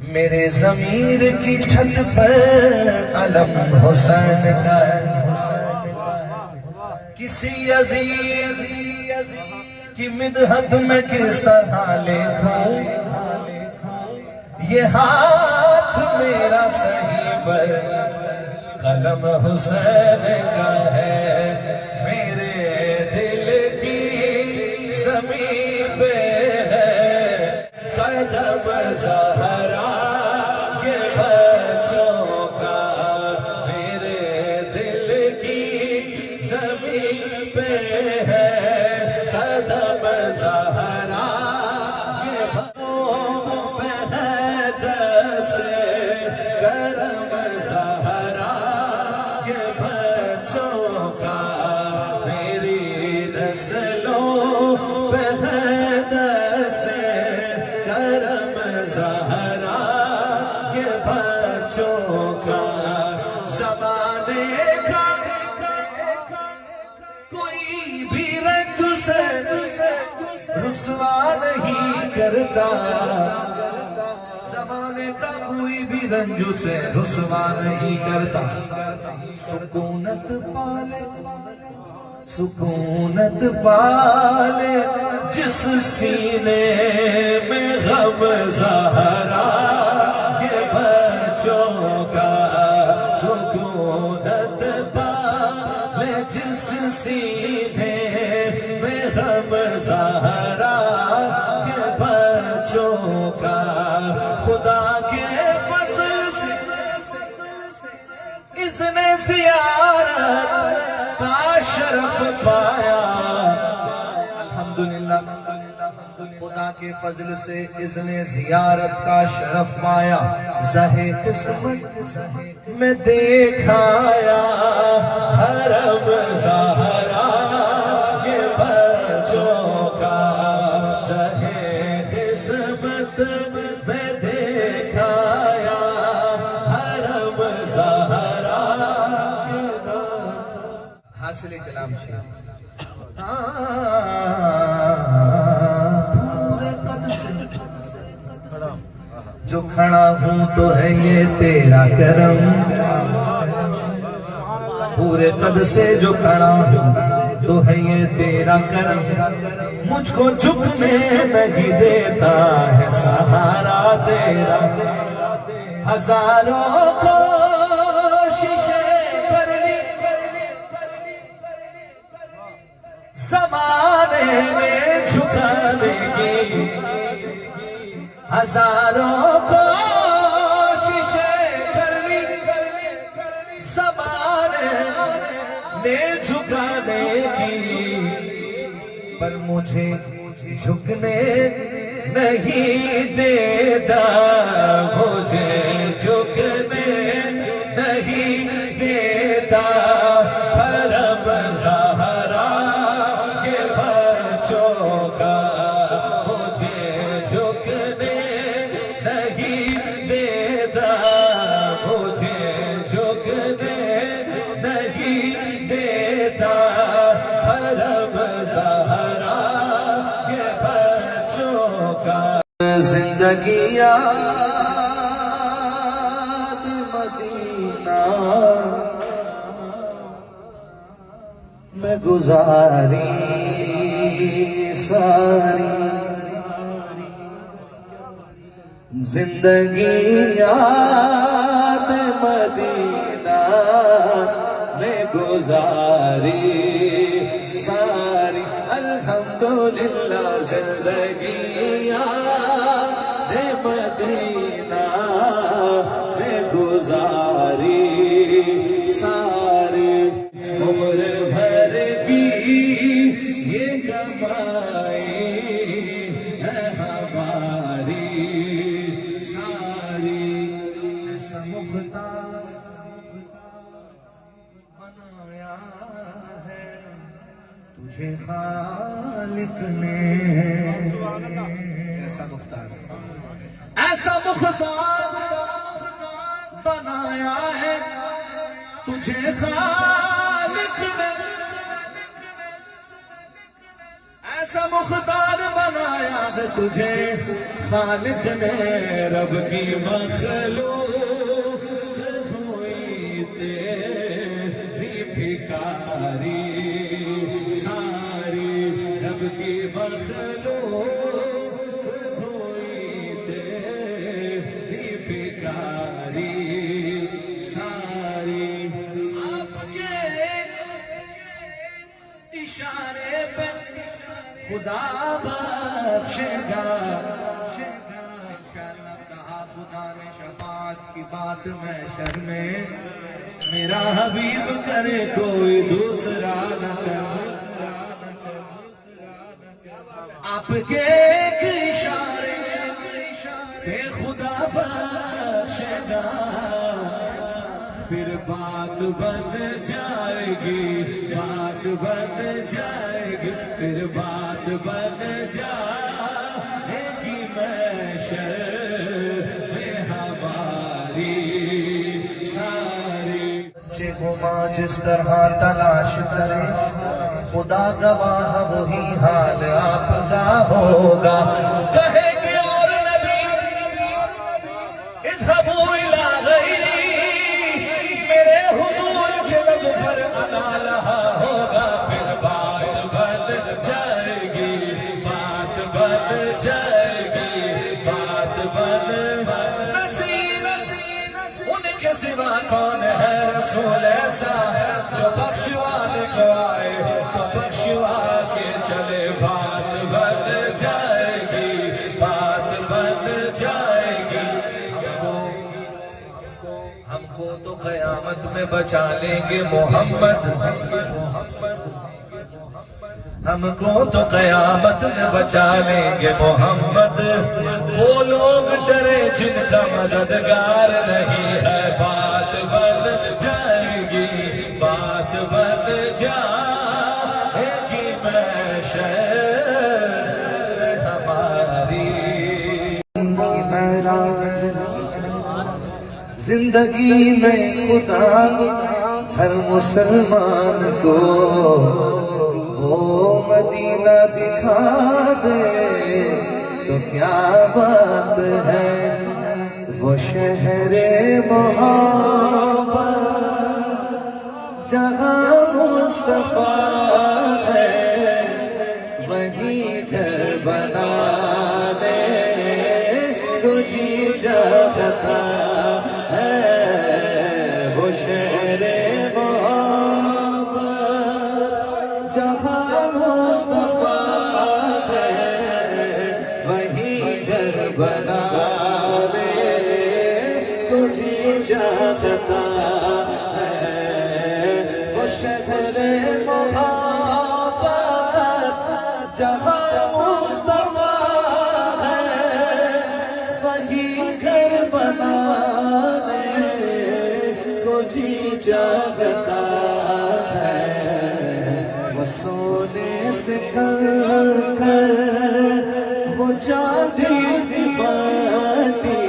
میرے ضمیر کی چھت پر علم حسین کا کسی عزیز کی مدحت میں کس طرح لکھوں یہ ہاتھ میرا صحیح پر قلم حسین کا ہے میرے دل کی زمین پہ ہے قدم زہرا کے بچوں کا میرے دل کی زمین پہ ہے قدم زہرا کے بچوں پہ ہے دست کرم زہرا کے بچوں کا میری نسلوں پہ ہے دست کرم زہرا کے بچوں کا زمانے کا کوئی بھی رنج سے رسوا نہیں کرتا زمانے کا کوئی بھی رنج سے رسوا نہیں کرتا سکونت پالے سکونت پالے جس سینے میں غم زہرا کے بچوں کا سکونت پالے جس سینے میں غم زہرا کے بچوں کا خدا کے فضل سے اس نے زیارت کا شرف پایا الحمدللہ خدا کے فضل سے اس نے زیارت کا شرف پایا زہے قسمت میں دیکھایا حرم زہرا کے بچوں کا زہے قسمت میں دیکھایا حرم زہرا کے بچوں حاصل کلام شیخ پورے قد سے جو کھڑا ہوں تو ہے یہ تیرا کرم پورے قد سے جو کھڑا ہوں تو ہے یہ تیرا کرم مجھ کو جھکنے نہیں دیتا ہے سہارا تیرا ہزاروں کوششیں کر لی زمانے میں جھکانے کی ہزاروں کوششیں کر لی زمانے میں جھکانے کی پر مجھے جھکنے نہیں دیتا مجھے جھکنے نہیں دیتا حرم زہرا کے بچوں کا مجھے جھکنے نہیں دیتا مجھے جھکنے نہیں دیتا حرم زہرا کے بچوں کا زندگی یاد مدینہ میں گزاری ساری زندگی یاد مدینہ میں گزاری ساری الحمدللہ زندگی یاد مدینہ میں گزاری ساری عمر بھر بھی یہ کمائی ہے ہماری ساری ایسا مختار بنایا ہے تجھے خالق نے ایسا مختار بنایا ہے تجھے خالق نے ایسا مختار بنایا ہے تجھے خالق نے رب کی مخلوق ہوئی تیری بھکاری ساری رب کی مخلوق ہوئی تیری بھکاری ساری آپ کے اشارے پہ خدا بخشے گا انشاءاللہ کہا خدا نے شفاعت کی بات محشر میں میرا حبیب کرے کوئی دوسرا نہ آپ کے ایک اشارے پہ خدا بخشے گا پھر بات بن جائے گی بات بن جائے گی پھر بات بن جائے گی محشر میں ہماری ساری بچے کو ماں جس طرح تلاش کرے خدا گواہ وہی حال آپ کا ہوگا کہے گے اور نبی اذهبوا الی غیری میرے حضور کے لب پر ادا لہا ہوگا پھر بات بن جائے گی بات بن جائے گی بات بن نصیب ان کے سوا کون ہے رسول ایسا جو بخشوانے کو آئے تو بخشوا کے چلے بات بن جائے گی بات بن جائے گی ہم کو تو قیامت میں بچا لیں گے محمد ہم کو تو قیامت میں بچا لیں گے محمد وہ لوگ ڈرے جن کا مددگار نہیں ہے بات بن جائے گی بات بن جائے گی محشر ہماری زندگی میں خدا ہر مسلمان کو وہ مدینہ دکھا دے تو کیا بات ہے وہ شہر محبت جہاں مصطفیٰ ہے وہی گھر بنا دے تجھے چاہتا ہے وہ شہر محبت جہاں مصطفیٰ ہے وہی گھر بنا دے تجھے چاہتا ہے وہ شہر محبت جہاں مصطفیٰ ہے وہی گھر بنانے کو جی چاہتا ہے وہ سونے سے کر کر وہ چاندی سی باٹی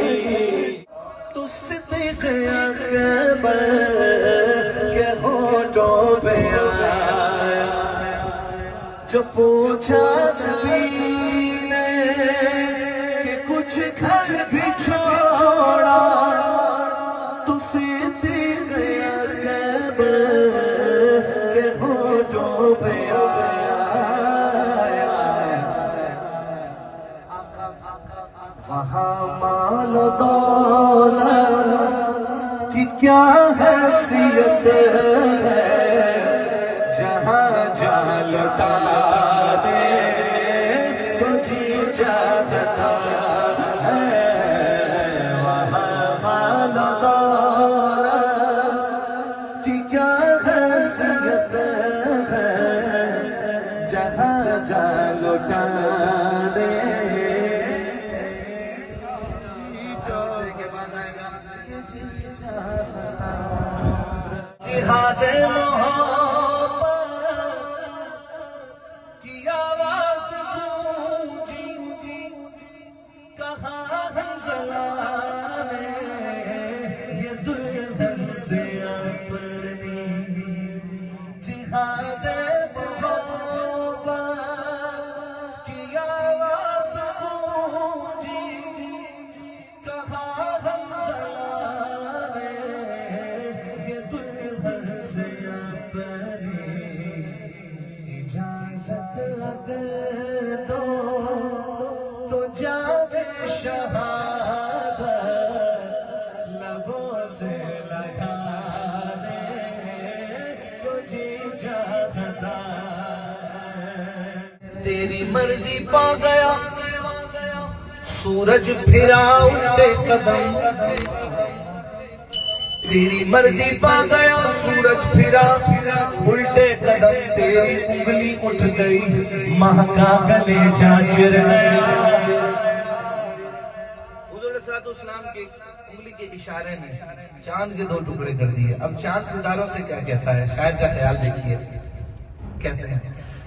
تو صدیق اکبر کے ہونٹوں پہ آیا جو پوچھا نبی نے کہ کچھ گھر بھی چھوڑا تو صدیق اکبر کے ہونٹوں پہ آیا وہاں مال و دولت کی کیا حیثیت ہے جہاں جہاں لٹا دے تجھے چاہتا ہے وہاں مال و دولت کی کیا حیثیت ہے جہاں جہاں لٹا دے جہاد محبت کی آواز گونجی کہاں حنظلہ نے یہ دلہن سے اپنی جہاد محبت کی آواز تیری مرضی پا گیا سورج پھرا الٹے قدم، تیری مرضی پا گیا سورج پھرا الٹے قدم، تیری انگلی اٹھ گئی مہکا کلیجہ چر گیا۔ حضور علیہ السلام کی انگلی کے اشارے نے چاند کے 2 ٹکڑے کر دیے۔ اب چاند ستاروں سے کیا کہتا ہے؟ شاید کا خیال دیکھیے، کہتے ہیں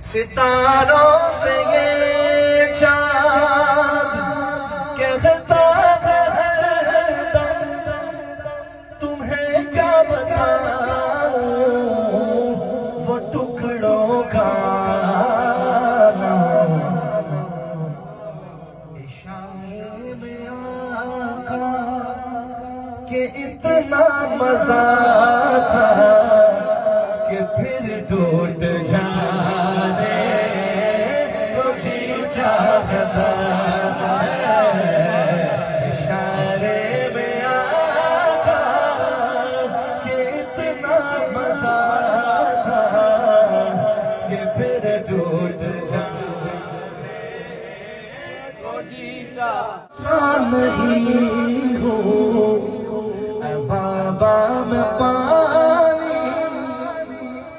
ستاروں سے یہ چاند کہتا ہے ہر دم، تمہیں کیا بتاؤں وہ ٹکڑوں کا نام، اشارے میں آقا کہ اتنا مزہ تھا کہ پھر ٹوٹ جانے کو جی چاہتا ہے، اشارے میں آقا کہ اتنا مزہ تھا کہ پھر ٹوٹ جانے کو جی چاہتا نہیں ہوں اے بابا میں پانی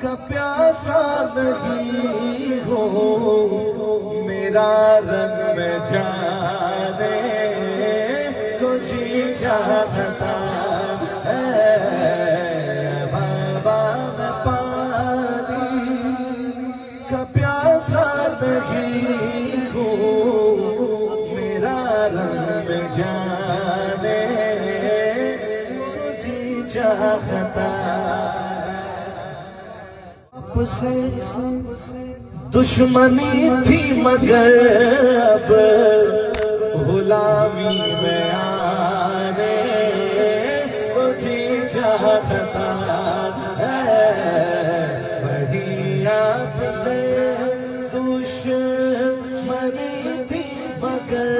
کا پیاسا نہیں ہو، میرا رنگ میں جانے کو جی چاہتا ہے، بابا میں پانی کا پیاسا نہیں ہو، میرا رنگ میں جانے کو جی چاہتا ہے۔ سے دشمنی تھی مگر اب غلامی میں آنے کو جی چاہتا ہے، بڑی آپ سے دشمنی تھی مگر